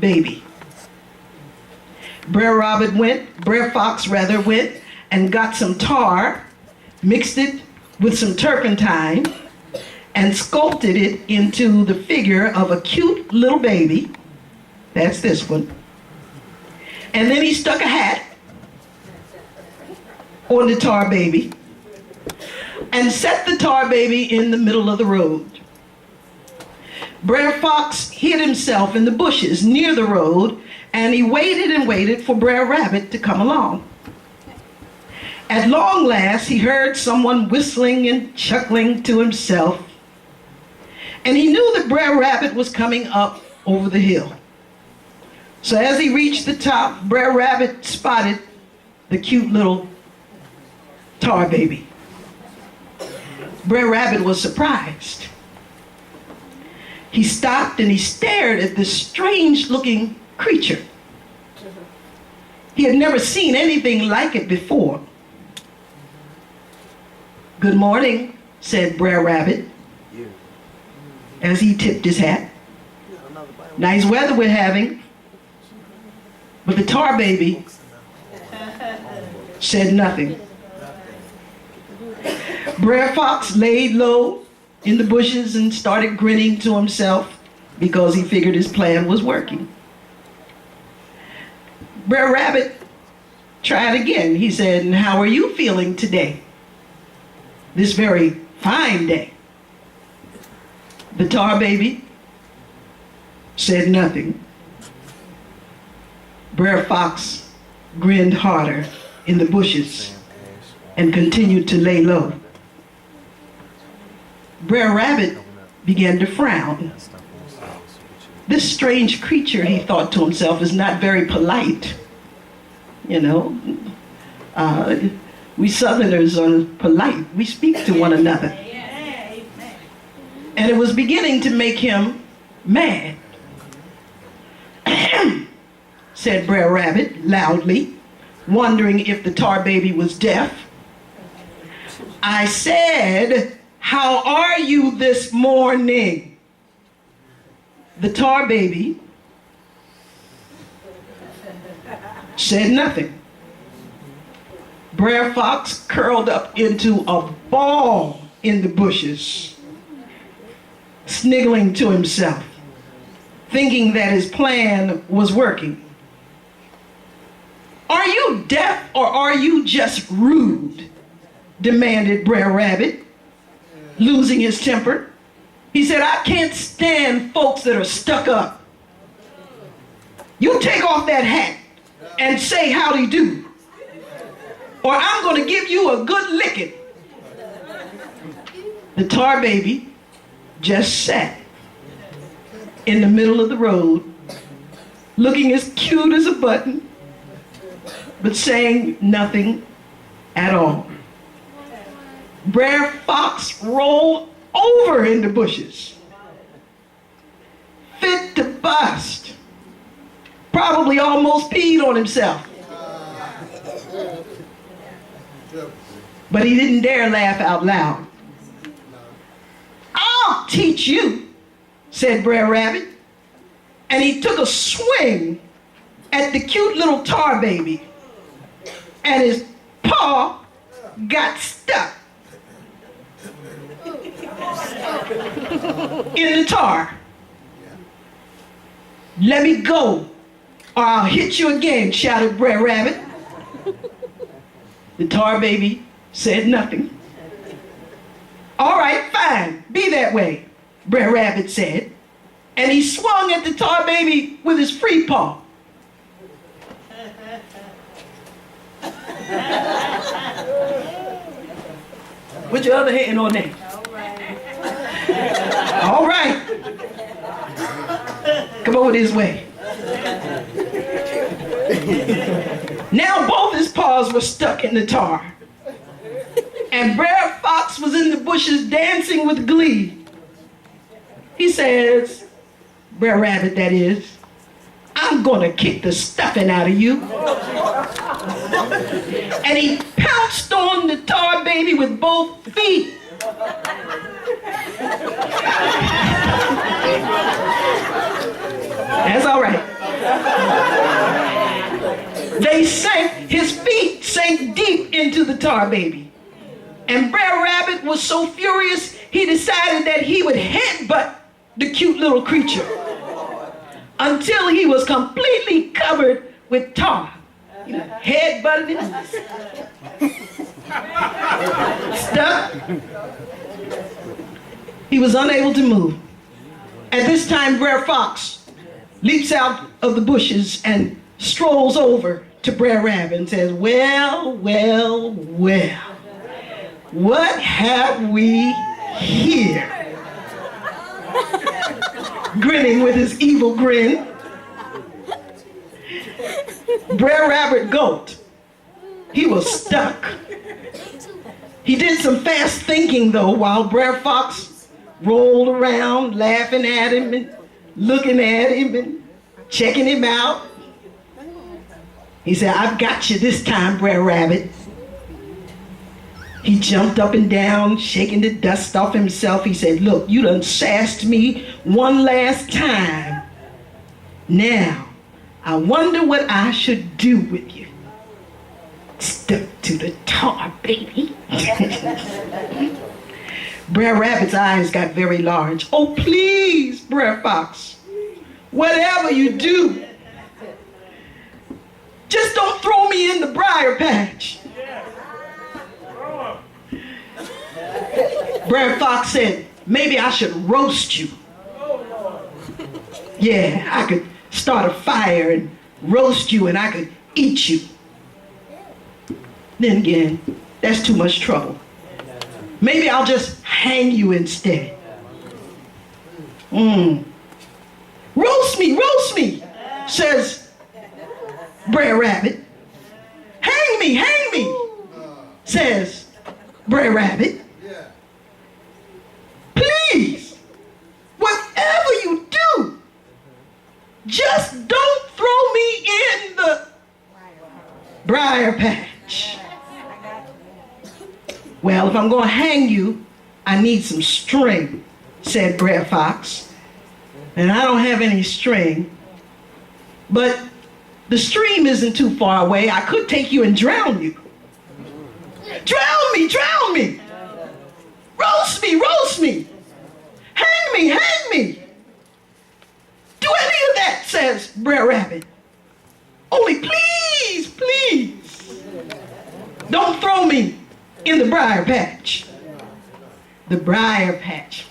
baby. Brer Fox went and got some tar, mixed it with some turpentine, and sculpted it into the figure of a cute little baby. That's this one. And then he stuck a hat on the tar baby and set the tar baby in the middle of the road. Brer Fox hid himself in the bushes near the road, and he waited and waited for Brer Rabbit to come along. At long last, he heard someone whistling and chuckling to himself, and he knew that Brer Rabbit was coming up over the hill. So as he reached the top, Brer Rabbit spotted the cute little tar baby. Brer Rabbit was surprised. He stopped and he stared at this strange-looking creature. He had never seen anything like it before. "Good morning," said Brer Rabbit as he tipped his hat. "Nice weather we're having." But the tar baby said nothing. Brer Fox laid low in the bushes and started grinning to himself because he figured his plan was working. Brer Rabbit tried again. He said, "And how are you feeling today? This very fine day?" The tar baby said nothing. Brer Fox grinned harder in the bushes and continued to lay low. Brer Rabbit began to frown. This strange creature, he thought to himself, is not very polite. You know, we Southerners are polite. We speak to one another. And it was beginning to make him mad. Said Brer Rabbit loudly, wondering if the tar baby was deaf. "I said, how are you this morning?" The tar baby said nothing. Brer Fox curled up into a ball in the bushes, sniggling to himself, thinking that his plan was working. "Are you deaf or are you just rude?" demanded Brer Rabbit, losing his temper. He said, "I can't stand folks that are stuck up. You take off that hat and say howdy do, or I'm going to give you a good licking." The tar baby just sat in the middle of the road, looking as cute as a button, but saying nothing at all. Brer Fox rolled over in the bushes, fit to bust, probably almost peed on himself. But he didn't dare laugh out loud. "I'll teach you," said Brer Rabbit, and he took a swing at the cute little tar baby, and his paw got stuck in the tar. "Let me go or I'll hit you again," shouted Brer Rabbit. The tar baby said nothing. "All right, fine, be that way," Brer Rabbit said, and he swung at the tar baby with his free paw. Put your other hand on there. All right. Come over this way. Now both his paws were stuck in the tar, and Brer Fox was in the bushes dancing with glee. He says, Brer Rabbit that is, "I'm gonna kick the stuffing out of you." And he pounced on the tar baby with both feet. That's all right. His feet sank deep into the tar baby. And Brer Rabbit was so furious, he decided that he would headbutt the cute little creature until he was completely covered with tar. Headbutted him. Stuck. He was unable to move. At this time, Brer Fox leaps out of the bushes and strolls over to Brer Rabbit and says, well, well, well, what have we here? Grinning with his evil grin, Brer Rabbit gulped. He was stuck. He did some fast thinking though while Brer Fox rolled around laughing at him and looking at him and checking him out. He said, I've got you this time, Brer Rabbit. He jumped up and down, shaking the dust off himself. He said, look, you done sassed me one last time. Now, I wonder what I should do with you. Stuck to the tar, baby. Brer Rabbit's eyes got very large. Oh, please, Brer Fox, whatever you do, just don't throw me in the briar patch. Brer Fox said, maybe I should roast you. Yeah, I could start a fire and roast you and I could eat you. Then again, that's too much trouble. Maybe I'll just hang you instead. Roast me, says Brer Rabbit. Hang me, says Brer Rabbit. Please, whatever you do, just don't throw me in the briar patch. Well, if I'm going to hang you, I need some string, said Brer Fox. And I don't have any string. But the stream isn't too far away. I could take you and drown you. Drown me. Roast me. Hang me. Do any of that, says Brer Rabbit. Only please, don't throw me in the briar patch. The briar patch,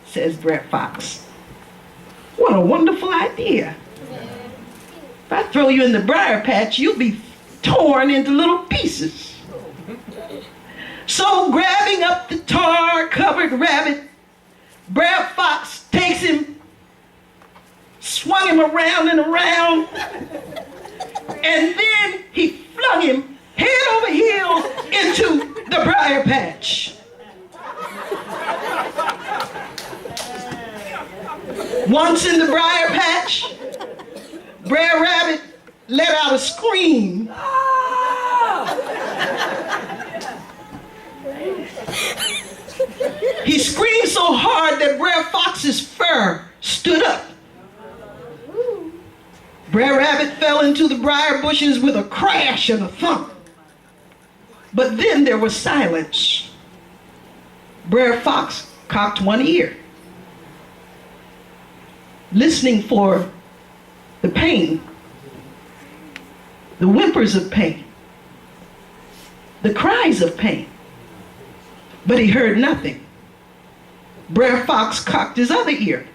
says Brer Fox. What a wonderful idea. If I throw you in the briar patch, you'll be torn into little pieces. So grabbing up the tar-covered rabbit, Brer Fox takes him, swung him around and around, and then he flung him head over heels into the briar patch. Once in the briar patch, Brer Rabbit let out a scream. He screamed so hard that Brer Fox's fur stood up. Brer Rabbit fell into the briar bushes with a crash and a thump. But then there was silence. Brer Fox cocked one ear, listening for the pain, the whimpers of pain, the cries of pain. But he heard nothing. Brer Fox cocked his other ear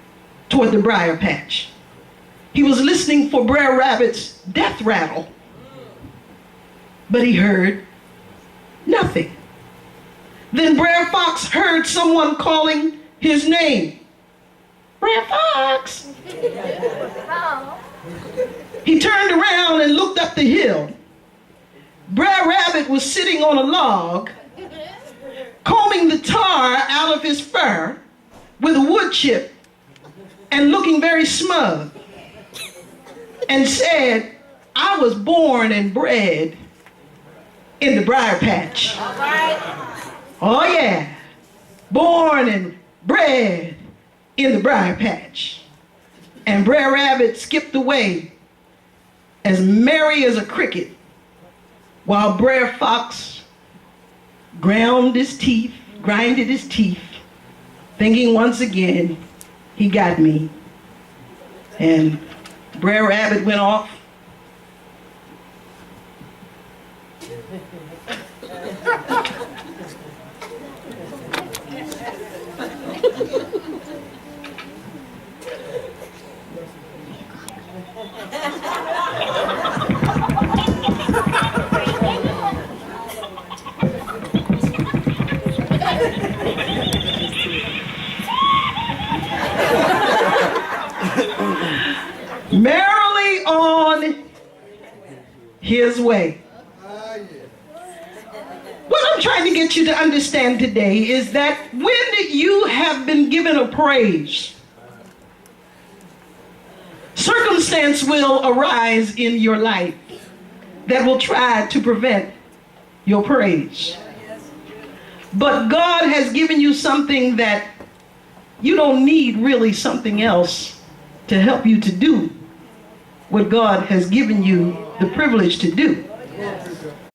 toward the briar patch. He was listening for Brer Rabbit's death rattle. But he heard nothing. Then Brer Fox heard someone calling his name. Brer Fox! He turned around and looked up the hill. Brer Rabbit was sitting on a log, combing the tar out of his fur with a wood chip and looking very smug, and said, I was born and bred in the briar patch. All right. Oh yeah, born and bred in the briar patch. And Brer Rabbit skipped away as merry as a cricket, while Brer Fox grinded his teeth, thinking once again, he got me. And Brer Rabbit went off. Merrily on his way. What I'm trying to get you to understand today is that when you have been given a praise, circumstance will arise in your life that will try to prevent your praise. But God has given you something that you don't need really something else to help you to do what God has given you the privilege to do.